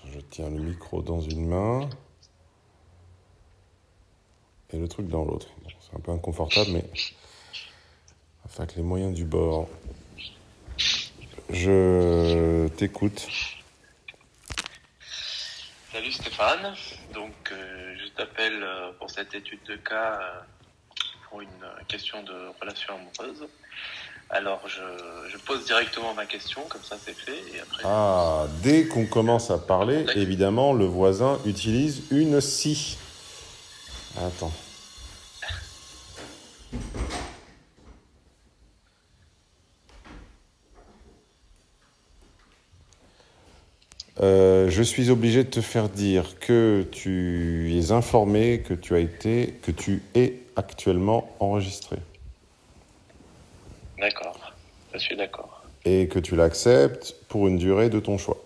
je tiens le micro dans une main et le truc dans l'autre. Bon, c'est un peu inconfortable, mais avec les moyens du bord. Je t'écoute. Salut Stéphane, donc je t'appelle pour cette étude de cas pour une question de relation amoureuse. Alors je pose directement ma question, comme ça c'est fait. Et après, Dès qu'on commence à parler, évidemment, le voisin utilise une scie. Attends. Je suis obligé de te faire dire que tu es informé, que tu es actuellement enregistré. D'accord, je suis d'accord. Et que tu l'acceptes pour une durée de ton choix.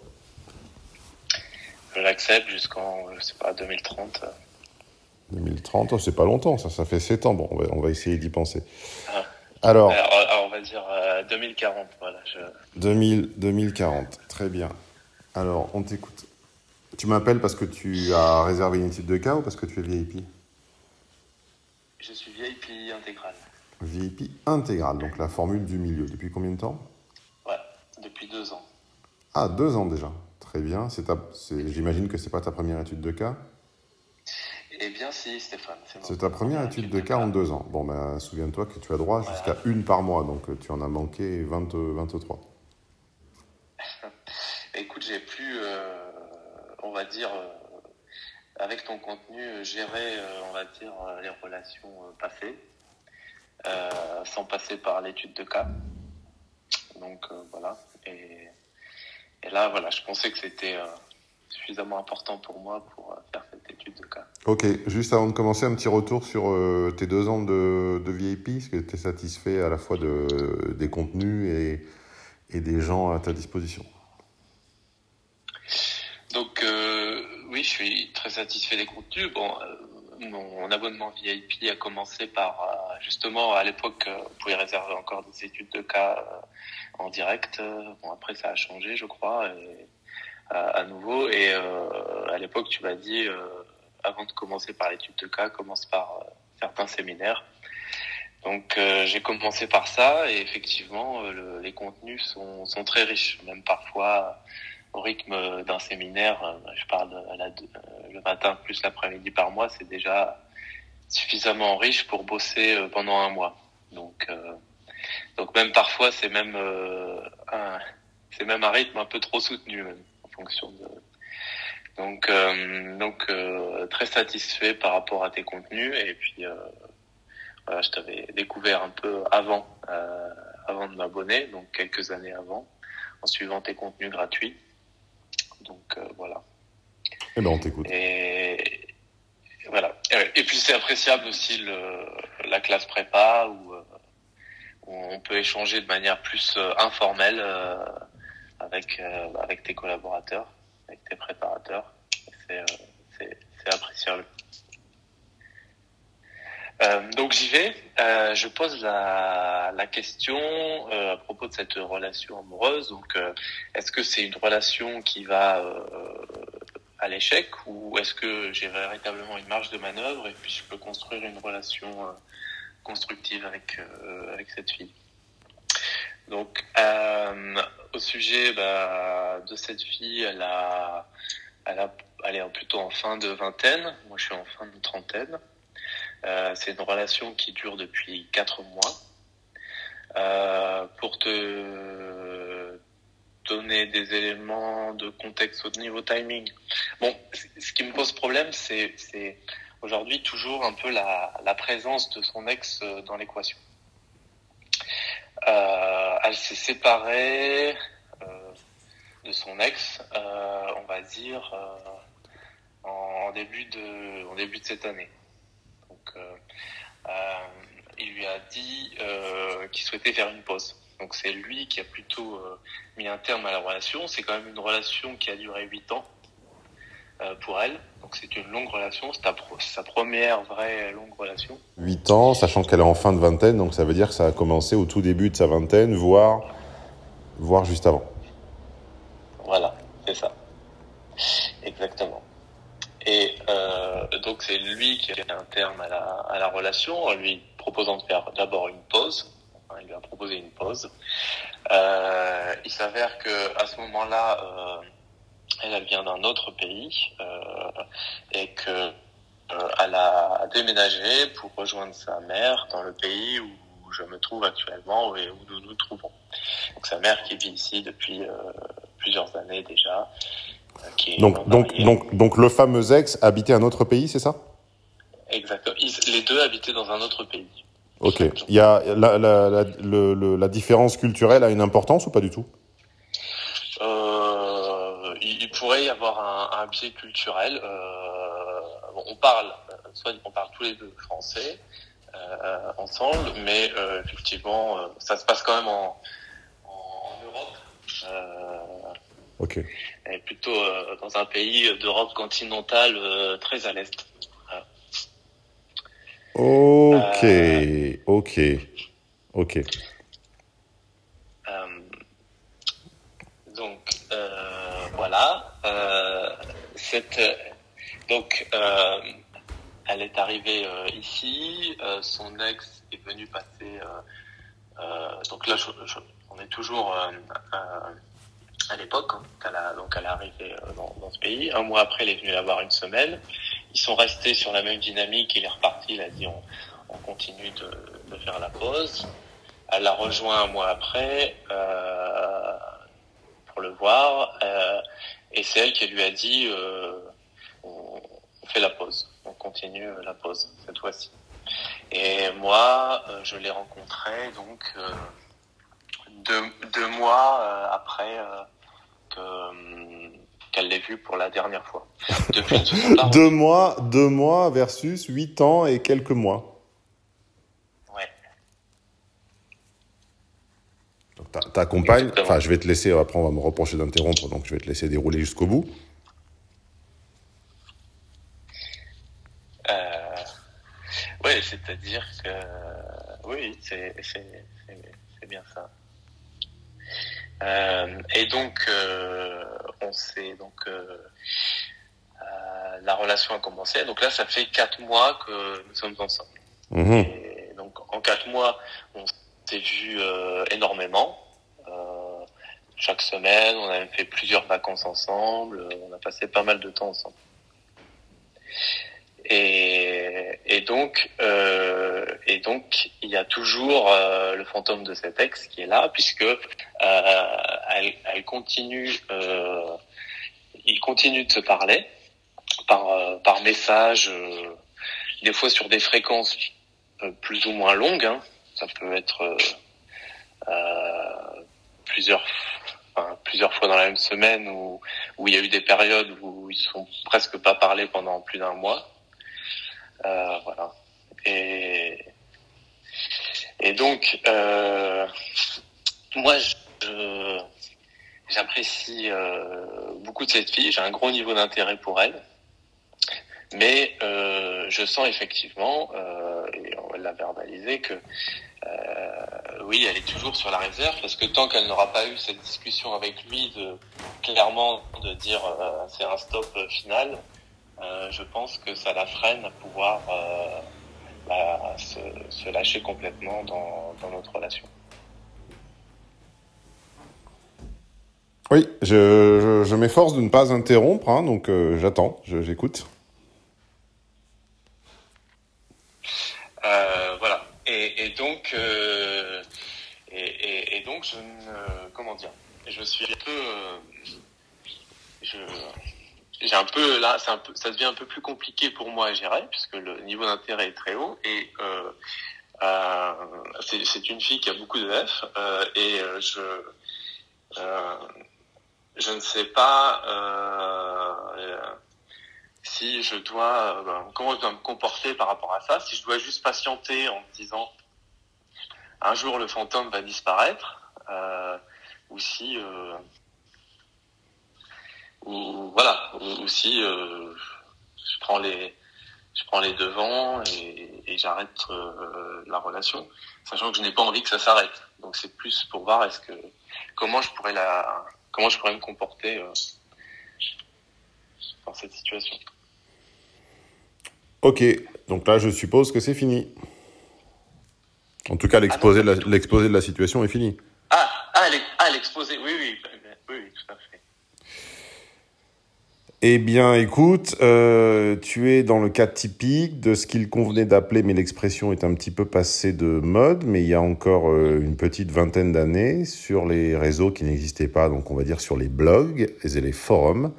Je l'accepte jusqu'en, 2030. 2030, oh, c'est pas longtemps, ça fait 7 ans. Bon, on va essayer d'y penser. Alors, on va dire 2040, voilà. 2040, très bien. Alors, on t'écoute. Tu m'appelles parce que tu as réservé une étude de cas ou parce que tu es VIP ? Je suis VIP intégral. VIP intégral, donc la formule du milieu. Depuis combien de temps ? Ouais, depuis 2 ans. Ah, 2 ans déjà. Très bien. J'imagine que c'est pas ta première étude de cas ? Eh bien si, Stéphane. C'est ta première étude de cas en 2 ans. Bon, ben, souviens-toi que tu as droit jusqu'à une par mois, donc tu en as manqué 23. Écoute, j'ai pu, on va dire, avec ton contenu, gérer, on va dire, les relations passées, sans passer par l'étude de cas. Donc voilà. Et là, voilà, je pensais que c'était suffisamment important pour moi pour faire cette étude de cas. Ok, juste avant de commencer, un petit retour sur tes 2 ans de VIP. Est-ce que tu es satisfait à la fois des contenus et des gens à ta disposition ? Donc oui, je suis très satisfait des contenus. Bon, mon abonnement VIP a commencé par justement à l'époque, on pouvait réserver encore des études de cas en direct. Bon, après ça a changé, je crois, et, à nouveau. Et à l'époque, tu m'as dit, avant de commencer par l'étude de cas, commence par certains séminaires. Donc j'ai commencé par ça et effectivement, les contenus sont très riches, même parfois. Au rythme d'un séminaire, je parle le matin plus l'après-midi par mois, c'est déjà suffisamment riche pour bosser pendant un mois. Donc même parfois c'est même un rythme un peu trop soutenu même, en fonction de. Donc très satisfait par rapport à tes contenus et puis voilà, je t'avais découvert un peu avant de m'abonner, donc quelques années avant, en suivant tes contenus gratuits. Donc voilà. Eh ben on t'écoute. Et voilà. Et puis c'est appréciable aussi la classe prépa où on peut échanger de manière plus informelle avec tes collaborateurs, avec tes préparateurs. C'est appréciable. Donc j'y vais. Je pose la question à propos de cette relation amoureuse. Donc, est-ce que c'est une relation qui va à l'échec ou est-ce que j'ai véritablement une marge de manœuvre et puis je peux construire une relation constructive avec cette fille. Donc, au sujet de cette fille, elle est plutôt en fin de vingtaine. Moi, je suis en fin de trentaine. C'est une relation qui dure depuis 4 mois. Pour te donner des éléments de contexte au niveau timing. Bon, ce qui me pose problème, c'est aujourd'hui toujours un peu la présence de son ex dans l'équation. Elle s'est séparée de son ex, on va dire, en début de cette année. Donc, il lui a dit qu'il souhaitait faire une pause. Donc, c'est lui qui a plutôt mis un terme à la relation. C'est quand même une relation qui a duré 8 ans pour elle. Donc, c'est une longue relation. C'est sa première vraie longue relation. 8 ans, sachant qu'elle est en fin de vingtaine, donc ça veut dire que ça a commencé au tout début de sa vingtaine, voire juste avant. Voilà, c'est ça. Exactement. Et donc c'est lui qui a mis un terme à la relation en lui proposant de faire d'abord une pause. Enfin, il lui a proposé une pause. Il s'avère que à ce moment-là, elle vient d'un autre pays et que elle a déménagé pour rejoindre sa mère dans le pays où je me trouve actuellement et où nous nous trouvons. Donc sa mère qui vit ici depuis plusieurs années déjà, qui est mariée. Donc le fameux ex habitait un autre pays, c'est ça? Exactement. Les deux habitaient dans un autre pays. Ok. Il y a la différence culturelle a une importance ou pas du tout? Il pourrait y avoir un biais culturel. On parle tous les deux français ensemble, mais effectivement, ça se passe quand même en Europe. Ok. Et plutôt dans un pays d'Europe continentale très à l'est. Ok. Donc voilà. Elle est arrivée ici. Son ex est venu passer. Donc là, on est toujours à l'époque, donc elle est arrivée dans ce pays. Un mois après, elle est venue la voir une semaine. Ils sont restés sur la même dynamique. Il est reparti. Il a dit on continue de faire la pause. Elle l'a rejoint un mois après pour le voir. Et c'est elle qui lui a dit on fait la pause. On continue la pause cette fois-ci. Et moi, je l'ai rencontré donc deux mois après qu'elle l'ait vu pour la dernière fois. Depuis, ils se sont pas revus. 2 mois versus 8 ans et quelques mois. Ouais. Donc ta compagne, enfin je vais te laisser, après on va me reprocher d'interrompre, donc je vais te laisser dérouler jusqu'au bout. Oui, c'est-à-dire que oui, c'est bien ça. Et donc on s'est donc la relation a commencé. Donc là, ça fait 4 mois que nous sommes ensemble. Mmh. Et donc en 4 mois, on s'est vu énormément. Chaque semaine, on a même fait plusieurs vacances ensemble. On a passé pas mal de temps ensemble. Et donc, il y a toujours le fantôme de cet ex qui est là, puisque elle continue, il continue de se parler par message, des fois sur des fréquences plus ou moins longues. Hein. Ça peut être plusieurs fois dans la même semaine où il y a eu des périodes où ils se sont presque pas parlé pendant plus d'un mois. Voilà. Et donc, moi, j'apprécie beaucoup de cette fille. J'ai un gros niveau d'intérêt pour elle. Mais je sens effectivement, et on l'a verbalisé, que oui, elle est toujours sur la réserve, parce que tant qu'elle n'aura pas eu cette discussion avec lui, clairement de dire c'est un stop final, je pense que ça la freine à pouvoir se lâcher complètement dans notre relation. Oui, je m'efforce de ne pas interrompre, hein, donc j'attends, j'écoute. Voilà. Et donc je ne, comment dire, je suis un peu, j'ai un peu là, ça devient un peu plus compliqué pour moi à gérer puisque le niveau d'intérêt est très haut et c'est une fille qui a beaucoup de F et je ne sais pas si je dois comment je dois me comporter par rapport à ça, si je dois juste patienter en me disant un jour le fantôme va disparaître ou si ou si je prends les devants et j'arrête la relation, sachant que je n'ai pas envie que ça s'arrête. Donc c'est plus pour voir comment je pourrais me comporter dans cette situation. Ok, donc là, je suppose que c'est fini. En tout cas, l'exposé de la situation est fini. L'exposé, oui, tout à fait. Eh bien, écoute, tu es dans le cas typique de ce qu'il convenait d'appeler, mais l'expression est un petit peu passée de mode, mais il y a encore une petite vingtaine d'années, sur les réseaux qui n'existaient pas, donc on va dire sur les blogs et les forums,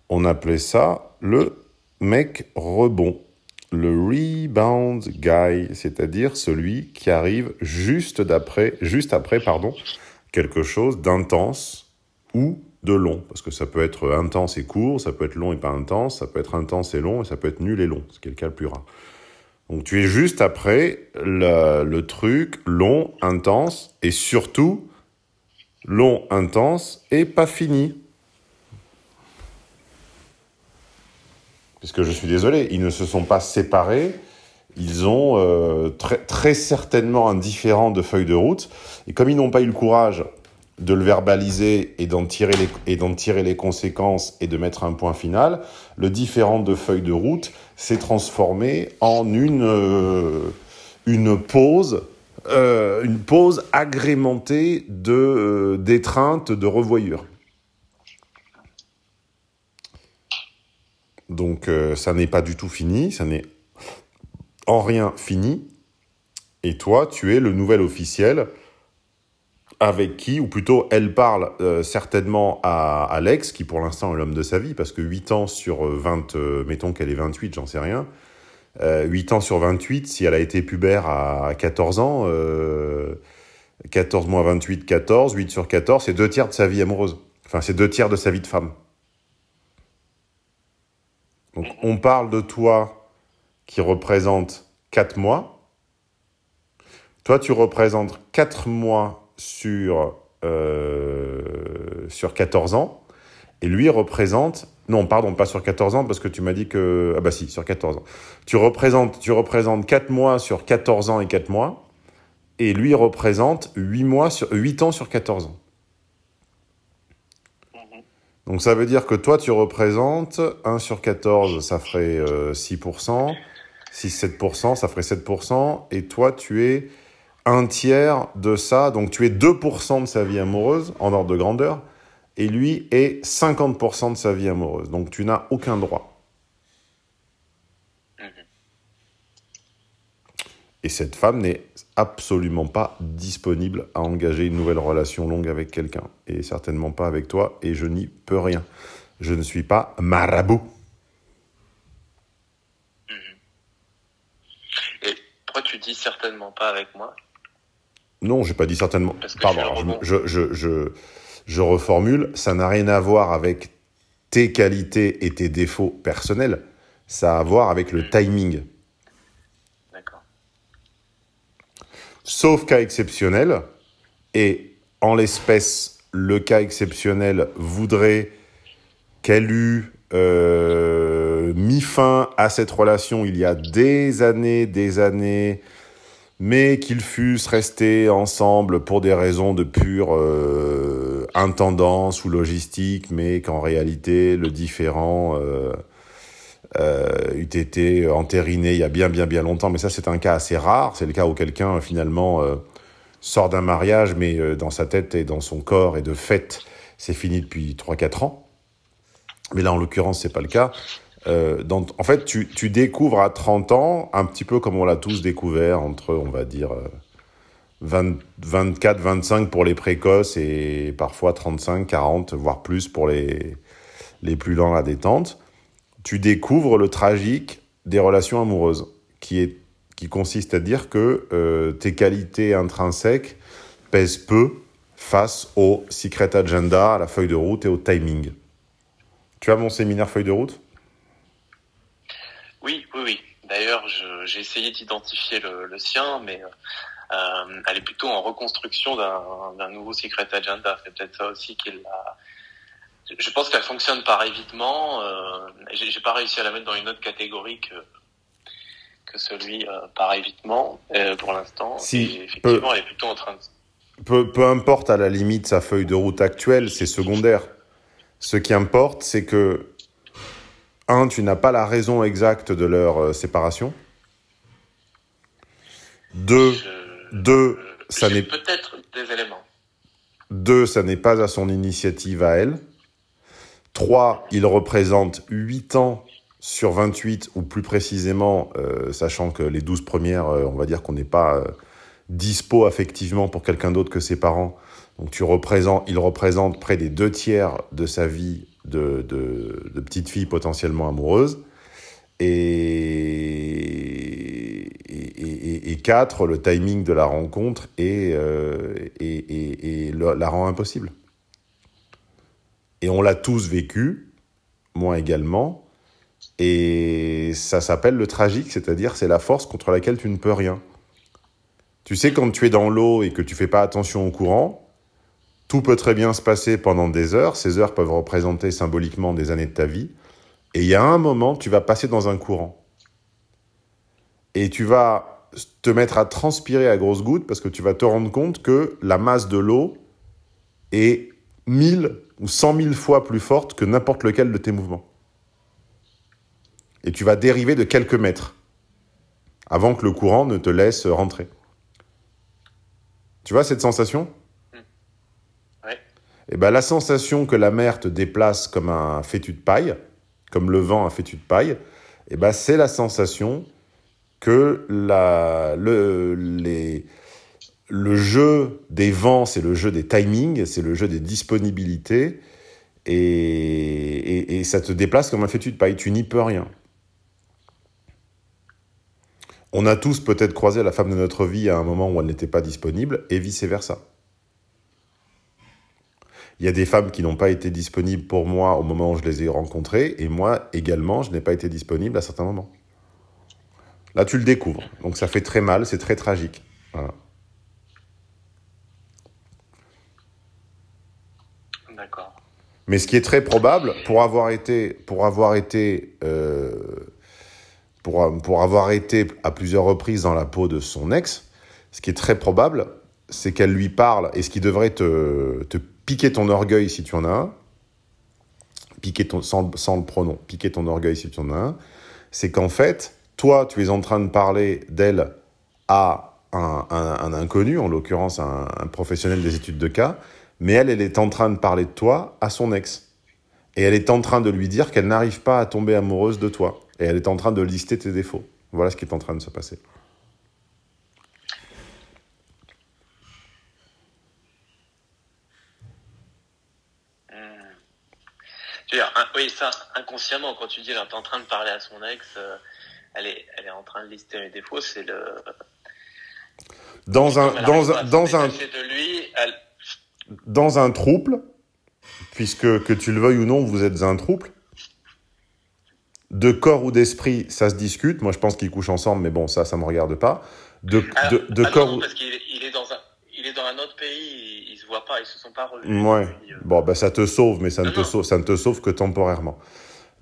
on appelait ça le mec rebond, le rebound guy, c'est-à-dire celui qui arrive juste après, quelque chose d'intense ou de long, parce que ça peut être intense et court, ça peut être long et pas intense, ça peut être intense et long, et ça peut être nul et long, ce qui est le cas le plus rare. Donc tu es juste après le truc long, intense, et surtout long, intense et pas fini. Puisque je suis désolé, ils ne se sont pas séparés, ils ont très certainement un différent de feuille de route, et comme ils n'ont pas eu le courage de le verbaliser et d'en tirer les conséquences et de mettre un point final, le différent de feuille de route s'est transformé en une pause agrémentée d'étreintes, de revoyures. Donc ça n'est pas du tout fini, ça n'est en rien fini, et toi tu es le nouvel officiel avec qui, ou plutôt elle parle certainement à Alex, qui pour l'instant est l'homme de sa vie, parce que 8 ans sur 20, mettons qu'elle est 28, j'en sais rien, 8 ans sur 28, si elle a été pubère à 14 ans, 14 moins 28, 14, 8 sur 14, c'est 2 tiers de sa vie amoureuse. Enfin, c'est 2 tiers de sa vie de femme. Donc, on parle de toi qui représente 4 mois. Toi, tu représentes 4 mois sur 14 ans, et lui représente... Non, pardon, pas sur 14 ans, parce que tu m'as dit que... Ah bah si, sur 14 ans. Tu représentes 4 mois sur 14 ans et 4 mois, et lui représente 8 ans sur 14 ans. Donc ça veut dire que toi, tu représentes 1 sur 14, ça ferait 6%, 6-7%, ça ferait 7%, et toi, tu es un tiers de ça, donc tu es 2% de sa vie amoureuse, en ordre de grandeur, et lui est 50% de sa vie amoureuse. Donc tu n'as aucun droit. Et cette femme n'est absolument pas disponible à engager une nouvelle relation longue avec quelqu'un. Et certainement pas avec toi, et je n'y peux rien. Je ne suis pas marabout. Et pourquoi tu dis certainement pas avec moi ? Non, j'ai pas dit certainement. Pardon, je reformule. Ça n'a rien à voir avec tes qualités et tes défauts personnels. Ça a à voir avec le timing. D'accord. Sauf cas exceptionnel, et en l'espèce, le cas exceptionnel voudrait qu'elle eût mis fin à cette relation il y a des années, mais qu'ils fussent restés ensemble pour des raisons de pure intendance ou logistique, mais qu'en réalité, le différend eût été entériné il y a bien longtemps. Mais ça, c'est un cas assez rare. C'est le cas où quelqu'un, finalement, sort d'un mariage, mais dans sa tête et dans son corps, et de fait, c'est fini depuis 3-4 ans. Mais là, en l'occurrence, c'est pas le cas. En fait, tu découvres à 30 ans, un petit peu comme on l'a tous découvert, entre, on va dire, 24, 25 pour les précoces, et parfois 35, 40, voire plus pour les plus lents à détente. Tu découvres le tragique des relations amoureuses, qui consiste à dire que tes qualités intrinsèques pèsent peu face au secret agenda, à la feuille de route et au timing. Tu as mon séminaire feuille de route ? Oui. D'ailleurs, j'ai essayé d'identifier le sien, mais elle est plutôt en reconstruction d'un nouveau secret agenda. C'est peut-être ça aussi qu'il a... Je pense qu'elle fonctionne par évitement. J'ai pas réussi à la mettre dans une autre catégorie que celui par évitement pour l'instant. Si, et effectivement, elle est plutôt en train de... Peu importe à la limite sa feuille de route actuelle, c'est secondaire. Ce qui importe, c'est que un, tu n'as pas la raison exacte de leur séparation. Deux, ça J'ai n'est peut-être des éléments. deux, ça n'est pas à son initiative à elle. 3, il représente 8 ans sur 28, ou plus précisément, sachant que les 12 premières, on va dire qu'on n'est pas dispo affectivement pour quelqu'un d'autre que ses parents. Donc il représente près des 2/3 de sa vie de petite fille potentiellement amoureuse. Et 4, le timing de la rencontre la rend impossible. Et on l'a tous vécu, moi également, et ça s'appelle le tragique, c'est-à-dire c'est la force contre laquelle tu ne peux rien. Tu sais, quand tu es dans l'eau et que tu fais pas attention au courant, tout peut très bien se passer pendant des heures, ces heures peuvent représenter symboliquement des années de ta vie, et il y a un moment, tu vas passer dans un courant. Et tu vas te mettre à transpirer à grosses gouttes parce que tu vas te rendre compte que la masse de l'eau est 1000 ou 100 000 fois plus forte que n'importe lequel de tes mouvements. Et tu vas dériver de quelques mètres avant que le courant ne te laisse rentrer. Tu vois cette sensation ? Ouais. Et ben, la sensation que la mer te déplace comme un fétu de paille, comme le vent un fétu de paille, et ben, c'est la sensation que le jeu des vents, c'est le jeu des timings, c'est le jeu des disponibilités, et ça te déplace comme un fétu de paille, tu n'y peux rien. On a tous peut-être croisé la femme de notre vie à un moment où elle n'était pas disponible, et vice-versa. Il y a des femmes qui n'ont pas été disponibles pour moi au moment où je les ai rencontrées, et moi également, je n'ai pas été disponible à certains moments. Là, tu le découvres, donc ça fait très mal, c'est très tragique. Voilà. D'accord. Mais ce qui est très probable, pour avoir été à plusieurs reprises dans la peau de son ex, ce qui est très probable, c'est qu'elle lui parle, et ce qui devrait te piquer ton orgueil si tu en as un, sans le pronom, piquer ton orgueil si tu en as un, c'est qu'en fait, toi, tu es en train de parler d'elle à un inconnu, en l'occurrence un professionnel des études de cas, mais elle est en train de parler de toi à son ex. Et elle est en train de lui dire qu'elle n'arrive pas à tomber amoureuse de toi. Et elle est en train de lister tes défauts. Voilà ce qui est en train de se passer. Tu veux dire, oui, ça, inconsciemment, quand tu dis, elle est en train de parler à son ex, elle est en train de lister mes défauts, c'est le... Dans un trouble, puisque que tu le veuilles ou non, vous êtes un trouble, de corps ou d'esprit, ça se discute. Moi, je pense qu'ils couchent ensemble, mais bon, ça me regarde pas. Non, parce qu'il est dans un autre pays, ils se voient pas, ils se sont pas revus. Ouais. Bon, ben ça te sauve, mais ça ne te sauve que temporairement.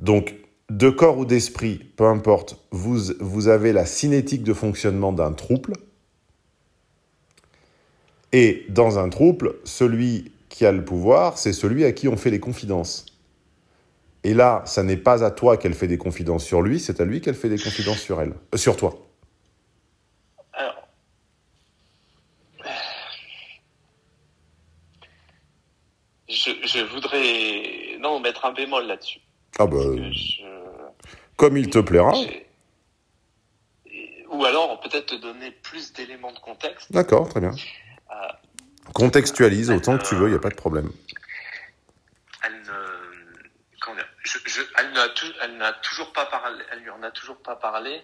Donc, de corps ou d'esprit, peu importe, vous avez la cinétique de fonctionnement d'un trouble. Et dans un trouble, celui qui a le pouvoir, c'est celui à qui on fait les confidences. Et là, ça n'est pas à toi qu'elle fait des confidences sur lui, c'est à lui qu'elle fait des confidences sur elle, sur toi. Alors, je voudrais mettre un bémol là-dessus. Ah bah, comme il te plaira. Ou alors peut-être te donner plus d'éléments de contexte. D'accord, très bien. Contextualise autant que tu veux, il n'y a pas de problème. Elle n'a toujours pas parlé. Elle lui en a toujours pas parlé.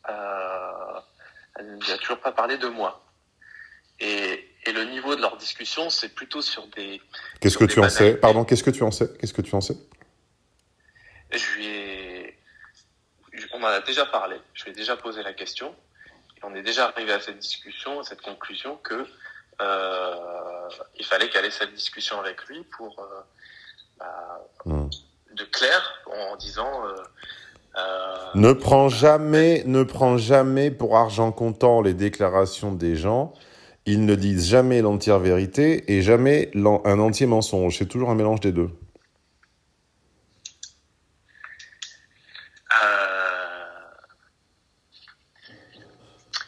Elle ne lui a toujours pas parlé de moi. Et le niveau de leur discussion, c'est plutôt sur des... Qu'est-ce que tu en sais ? Pardon, qu'est-ce que tu en sais ? On en a déjà parlé. Je lui ai déjà posé la question. Et on est déjà arrivé à cette discussion, à cette conclusion que il fallait qu'elle ait cette discussion avec lui pour de clair en disant ne prends jamais pour argent comptant les déclarations des gens. Ils ne disent jamais l'entière vérité et jamais un entier mensonge. C'est toujours un mélange des deux. Euh,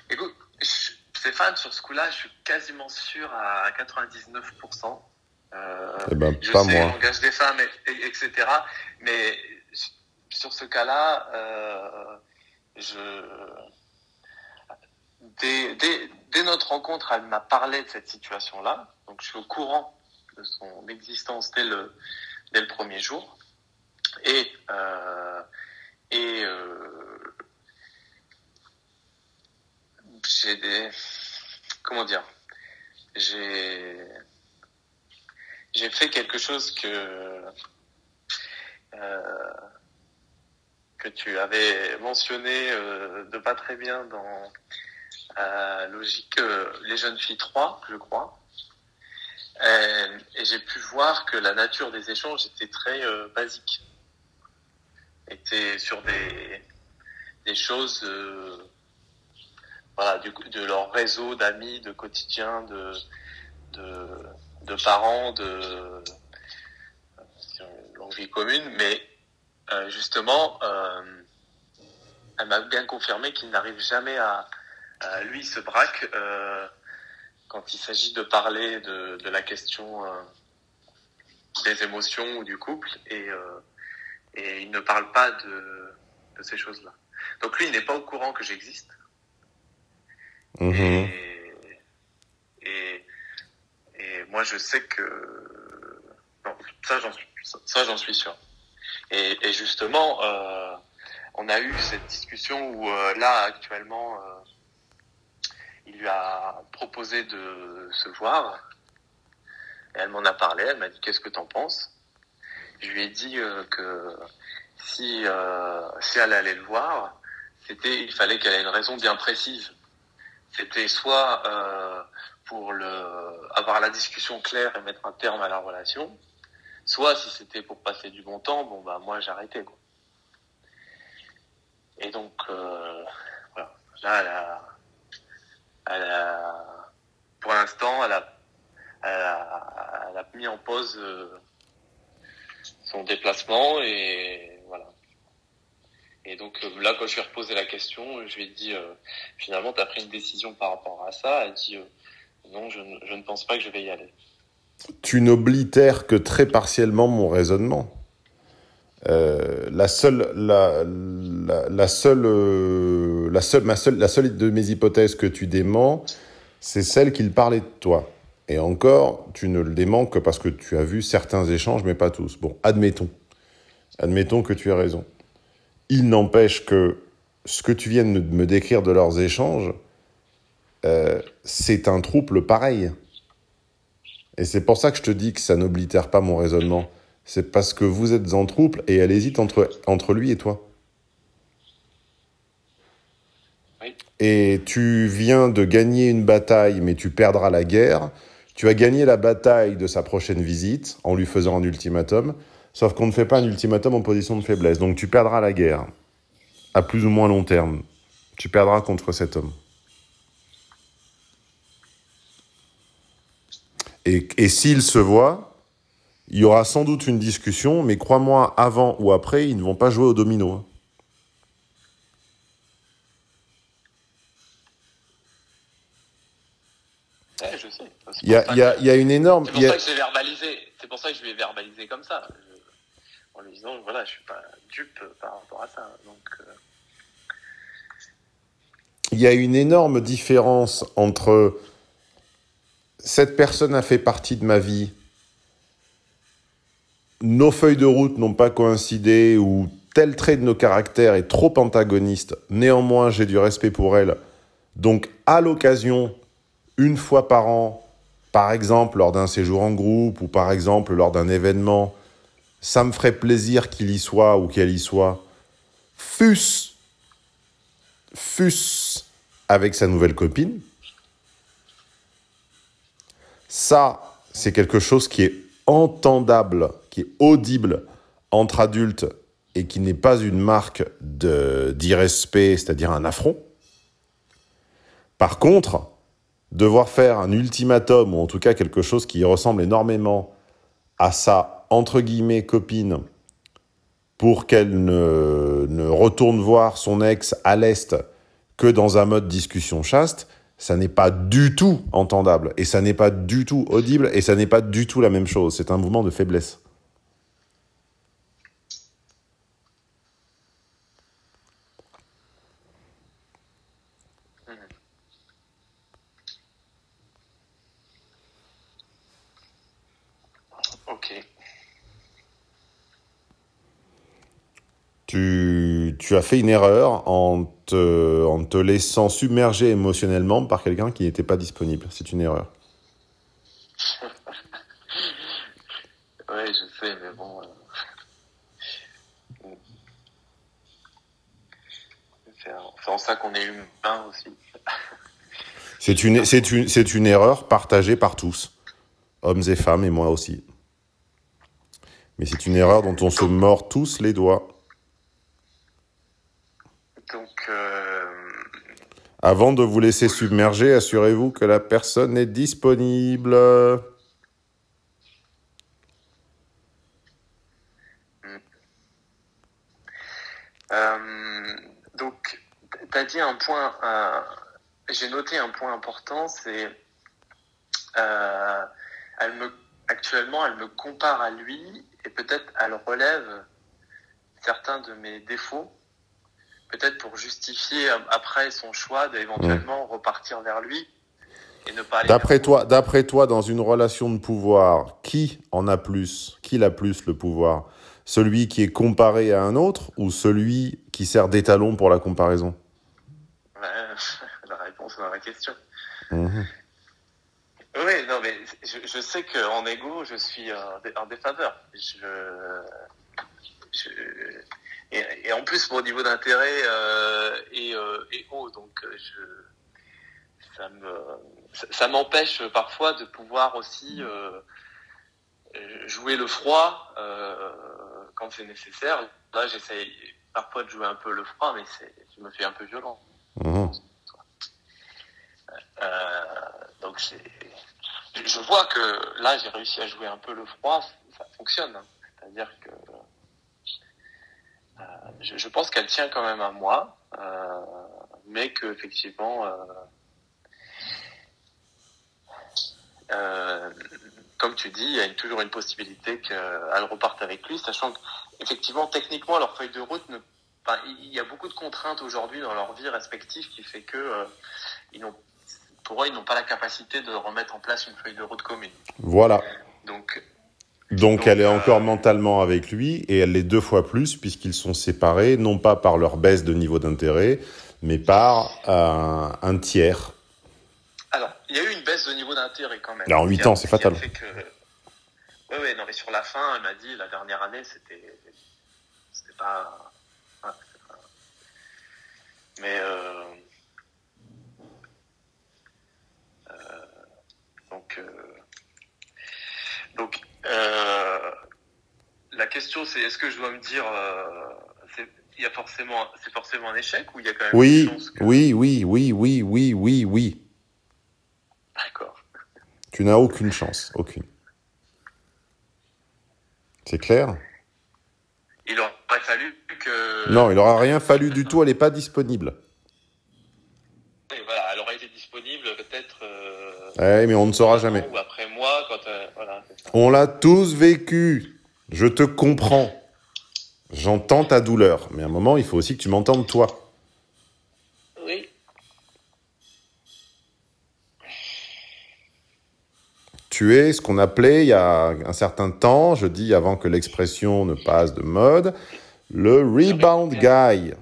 Écoute, Stéphane, sur ce coup-là, je suis quasiment sûr à 99%. Eh ben, Je pas sais, moi. langage des femmes, etc. Mais sur ce cas-là, dès notre rencontre, elle m'a parlé de cette situation-là. Donc, je suis au courant de son existence dès le premier jour. Et, j'ai comment dire, j'ai fait quelque chose que tu avais mentionné de pas très bien dans Logique les jeunes filles 3, je crois. Et j'ai pu voir que la nature des échanges était très basique. Était sur des choses voilà, de leur réseau d'amis, de quotidien, de parents, de longue vie commune, mais justement, elle m'a bien confirmé qu'il n'arrive jamais à lui se braque quand il s'agit de parler de la question des émotions ou du couple, et il ne parle pas de ces choses-là. Donc lui, il n'est pas au courant que j'existe. Mhm. Et moi, je sais que non, ça, j'en suis sûr. Et justement, on a eu cette discussion où là, actuellement, il lui a proposé de se voir. Et elle m'en a parlé. Elle m'a dit, qu'est-ce que t'en penses? Je lui ai dit que si elle allait le voir, il fallait qu'elle ait une raison bien précise. C'était soit pour avoir la discussion claire et mettre un terme à la relation, soit si c'était pour passer du bon temps, bon bah moi j'arrêtais quoi. Et donc voilà, là pour l'instant elle a mis en pause son déplacement, et voilà. Et donc là, quand je lui ai reposé la question, je lui ai dit finalement, tu as pris une décision par rapport à ça? Elle a dit non, je ne pense pas que je vais y aller. Tu n'oblitères que très partiellement mon raisonnement. La seule de mes hypothèses que tu déments, c'est celle qu'il parlait de toi. Et encore, tu ne le déments que parce que tu as vu certains échanges, mais pas tous. Bon, admettons. Admettons que tu as raison. Il n'empêche que ce que tu viens de me décrire de leurs échanges, c'est un trouble pareil. Et c'est pour ça que je te dis que ça n'oblitère pas mon raisonnement. C'est parce que vous êtes en trouble et elle hésite entre lui et toi. Oui. Et tu viens de gagner une bataille, mais tu perdras la guerre. Tu as gagné la bataille de sa prochaine visite en lui faisant un ultimatum. Sauf qu'on ne fait pas un ultimatum en position de faiblesse. Donc tu perdras la guerre. À plus ou moins long terme. Tu perdras contre cet homme. Et s'ils se voient, il y aura sans doute une discussion, mais crois-moi, avant ou après, ils ne vont pas jouer au domino. Ouais, je sais. Il y a une énorme... C'est pour ça que je l'ai verbalisé. C'est pour ça que je lui ai verbalisé comme ça. En lui disant, voilà, je suis pas dupe par rapport à ça. Donc, il y a une énorme différence entre cette personne a fait partie de ma vie, nos feuilles de route n'ont pas coïncidé ou tel trait de nos caractères est trop antagoniste, néanmoins j'ai du respect pour elle. Donc à l'occasion, une fois par an, par exemple lors d'un séjour en groupe ou par exemple lors d'un événement, ça me ferait plaisir qu'il y soit ou qu'elle y soit, fût-ce avec sa nouvelle copine. Ça, c'est quelque chose qui est entendable, qui est audible entre adultes et qui n'est pas une marque d'irrespect, c'est-à-dire un affront. Par contre, devoir faire un ultimatum, ou en tout cas quelque chose qui ressemble énormément à sa, entre guillemets, copine, pour qu'elle ne retourne voir son ex à l'Est que dans un mode discussion chaste, ça n'est pas du tout entendable, et ça n'est pas du tout audible, et ça n'est pas du tout la même chose. C'est un mouvement de faiblesse. Ok. Tu as fait une erreur en te laissant submerger émotionnellement par quelqu'un qui n'était pas disponible. C'est une erreur. Ouais, je sais, mais bon. C'est en ça qu'on est humain aussi. C'est une erreur partagée par tous, hommes et femmes, et moi aussi. Mais c'est une erreur dont on se mord tous les doigts. Donc, Avant de vous laisser submerger, assurez-vous que la personne est disponible. donc, tu as dit un point, j'ai noté un point important, c'est actuellement, elle me compare à lui et peut-être elle relève certains de mes défauts, peut-être pour justifier après son choix d'éventuellement repartir vers lui et ne pas aller D'après toi, dans une relation de pouvoir, qui en a plus? Qui l'a plus le pouvoir? Celui qui est comparé à un autre ou celui qui sert d'étalon pour la comparaison? Ouais, la réponse est dans la question. Mmh. Oui, non, mais je sais qu'en égo, je suis en défaveur. Et en plus, mon niveau d'intérêt est haut, donc ça m'empêche parfois de pouvoir aussi jouer le froid quand c'est nécessaire. Là, j'essaye parfois de jouer un peu le froid, mais je me fais un peu violent. Mmh. Donc je vois que là, j'ai réussi à jouer un peu le froid, ça fonctionne. Hein. C'est-à-dire que je pense qu'elle tient quand même à moi, mais qu'effectivement, comme tu dis, il y a toujours une possibilité qu'elle reparte avec lui, sachant qu'effectivement, techniquement, leur feuille de route, il y a beaucoup de contraintes aujourd'hui dans leur vie respective qui fait que pour eux, ils n'ont pas la capacité de remettre en place une feuille de route commune. Voilà. Donc elle est encore mentalement mentalement avec lui, et elle l'est 2 fois plus, puisqu'ils sont séparés, non pas par leur baisse de niveau d'intérêt, mais par un tiers. Alors, il y a eu une baisse de niveau d'intérêt quand même. Là, en 8 ans, c'est fatal. Oui, non, mais sur la fin, elle m'a dit, la dernière année, c'était pas... Ouais, c'était pas... Mais... Donc, la question, c'est est-ce que je dois me dire, c'est forcément un échec ou il y a quand même une chance que... Oui. D'accord. Tu n'as aucune chance, aucune. C'est clair? Il aurait fallu que... Non, il n'aura rien fallu du tout, elle n'est pas disponible. Et voilà, elle aurait été disponible peut-être... mais on ne saura jamais. Ou après moi, quand... voilà, c'est ça. On l'a tous vécu. Je te comprends. J'entends ta douleur. Mais à un moment, il faut aussi que tu m'entendes toi. Oui. Tu es ce qu'on appelait, il y a un certain temps, je dis avant que l'expression ne passe de mode, le rebound guy.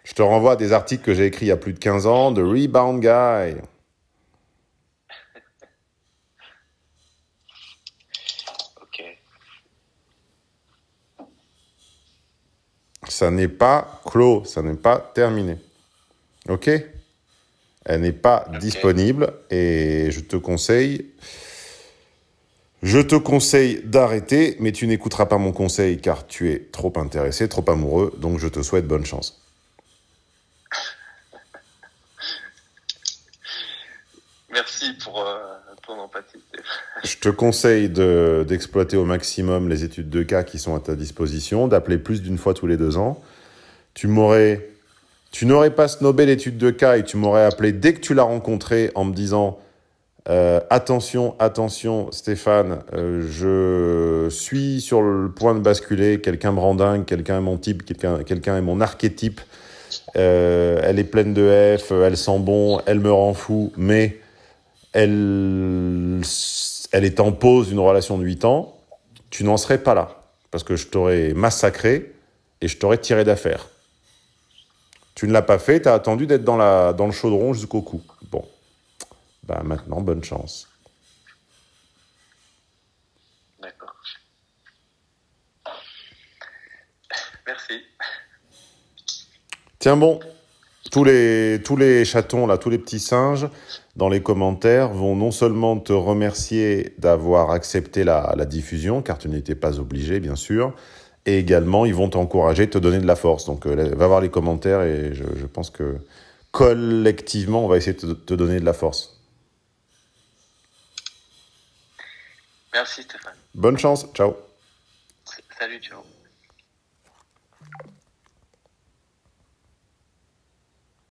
Je te renvoie à des articles que j'ai écrits il y a plus de 15 ans, de rebound guy. Ça n'est pas clos, ça n'est pas terminé. Ok? Elle n'est pas disponible et je te conseille d'arrêter, mais tu n'écouteras pas mon conseil car tu es trop intéressé, trop amoureux, donc je te souhaite bonne chance. Merci pour ton empathie. Je te conseille d'exploiter au maximum les études de cas qui sont à ta disposition, d'appeler plus d'une fois tous les 2 ans. Tu n'aurais pas snobé l'étude de cas et tu m'aurais appelé dès que tu l'as rencontré en me disant attention, attention Stéphane, je suis sur le point de basculer, quelqu'un me rend dingue, quelqu'un est mon type, quelqu'un est mon archétype, elle est pleine de F, elle sent bon, elle me rend fou, mais elle est en pause d'une relation de 8 ans, tu n'en serais pas là. Parce que je t'aurais massacré et je t'aurais tiré d'affaire. Tu ne l'as pas fait, tu as attendu d'être dans le chaudron jusqu'au cou. Bon, bah maintenant, bonne chance. D'accord. Merci. Tiens bon, tous les chatons, là, tous les petits singes, dans les commentaires, vont non seulement te remercier d'avoir accepté la diffusion, car tu n'étais pas obligé, bien sûr, et également, ils vont t'encourager, te donner de la force. Donc, va voir les commentaires et je pense que collectivement, on va essayer de te donner de la force. Merci Stéphane. Bonne chance, ciao. Salut, ciao.